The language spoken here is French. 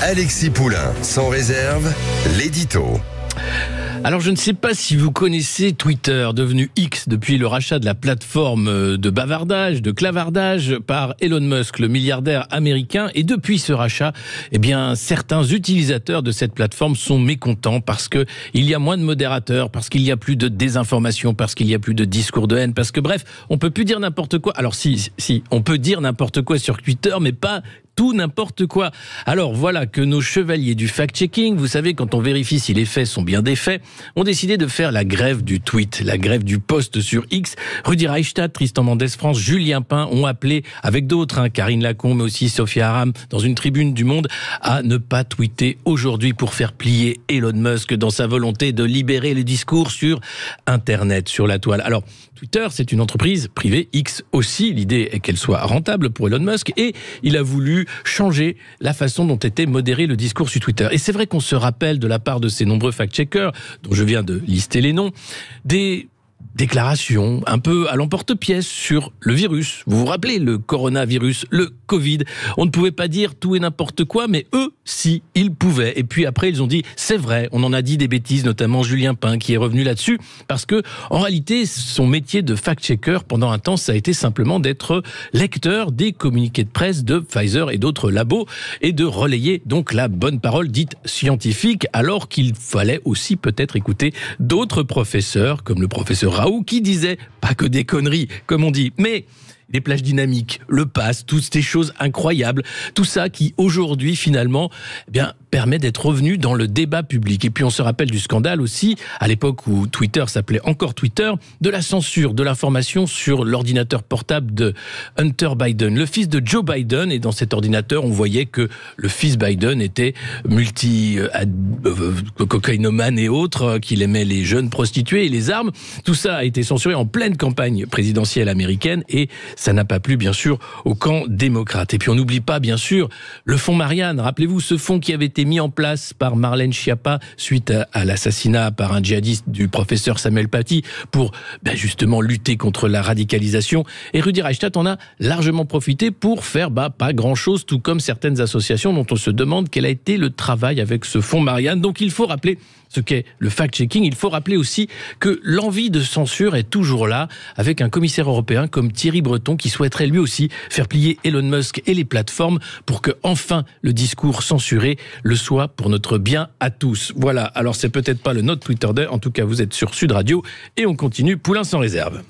Alexis Poulain, sans réserve, l'édito. Alors je ne sais pas si vous connaissez Twitter, devenu X depuis le rachat de la plateforme de bavardage, de clavardage par Elon Musk, le milliardaire américain. Et depuis ce rachat, certains utilisateurs de cette plateforme sont mécontents parce que il y a moins de modérateurs, parce qu'il y a plus de désinformation, parce qu'il y a plus de discours de haine, parce que bref, on peut plus dire n'importe quoi. Alors si, on peut dire n'importe quoi sur Twitter, mais pas tout n'importe quoi. Alors voilà que nos chevaliers du fact-checking, vous savez, quand on vérifie si les faits sont bien des faits, ont décidé de faire la grève du tweet, la grève du post sur X. Rudi Reichstadt, Tristan Mendès France, Julien Pain ont appelé, avec d'autres, Karine Lacombe, mais aussi Sophia Aram, dans une tribune du Monde, à ne pas tweeter aujourd'hui pour faire plier Elon Musk dans sa volonté de libérer le discours sur Internet, sur la toile. Alors, Twitter, c'est une entreprise privée, X aussi. L'idée est qu'elle soit rentable pour Elon Musk et il a voulu changer la façon dont était modéré le discours sur Twitter. Et c'est vrai qu'on se rappelle de la part de ces nombreux fact-checkers, dont je viens de lister les noms, des déclarations un peu à l'emporte-pièce sur le virus. Vous vous rappelez, le coronavirus, le Covid. On ne pouvait pas dire tout et n'importe quoi, mais eux, si, ils pouvaient. Et puis après, ils ont dit, c'est vrai, on en a dit des bêtises, notamment Julien Pain, qui est revenu là-dessus, parce que, en réalité, son métier de fact-checker, pendant un temps, ça a été simplement d'être lecteur des communiqués de presse de Pfizer et d'autres labos, et de relayer donc la bonne parole dite scientifique, alors qu'il fallait aussi peut-être écouter d'autres professeurs, comme le professeur Raoult, qui disait pas que des conneries, comme on dit, mais les plages dynamiques, le pass, toutes ces choses incroyables, tout ça qui aujourd'hui finalement permet d'être revenu dans le débat public. Et puis on se rappelle du scandale aussi, à l'époque où Twitter s'appelait encore Twitter, de la censure de l'information sur l'ordinateur portable de Hunter Biden, le fils de Joe Biden. Et dans cet ordinateur, on voyait que le fils Biden était cocaïnomane et autres, qu'il aimait les jeunes prostituées et les armes. Tout ça a été censuré en pleine campagne présidentielle américaine et ça n'a pas plu, bien sûr, au camp démocrate. Et puis on n'oublie pas, bien sûr, le fonds Marianne. Rappelez-vous, ce fonds qui avait été mis en place par Marlène Schiappa suite à l'assassinat par un djihadiste du professeur Samuel Paty pour justement lutter contre la radicalisation. Et Rudi Reichstadt en a largement profité pour faire pas grand-chose, tout comme certaines associations dont on se demande quel a été le travail avec ce fonds Marianne. Donc il faut rappeler ce qu'est le fact-checking. Il faut rappeler aussi que l'envie de censure est toujours là, avec un commissaire européen comme Thierry Breton qui souhaiterait lui aussi faire plier Elon Musk et les plateformes pour que enfin le discours censuré le soit pour notre bien à tous. Voilà, alors c'est peut-être pas le Note Twitter Day, en tout cas vous êtes sur Sud Radio et on continue Poulain sans réserve.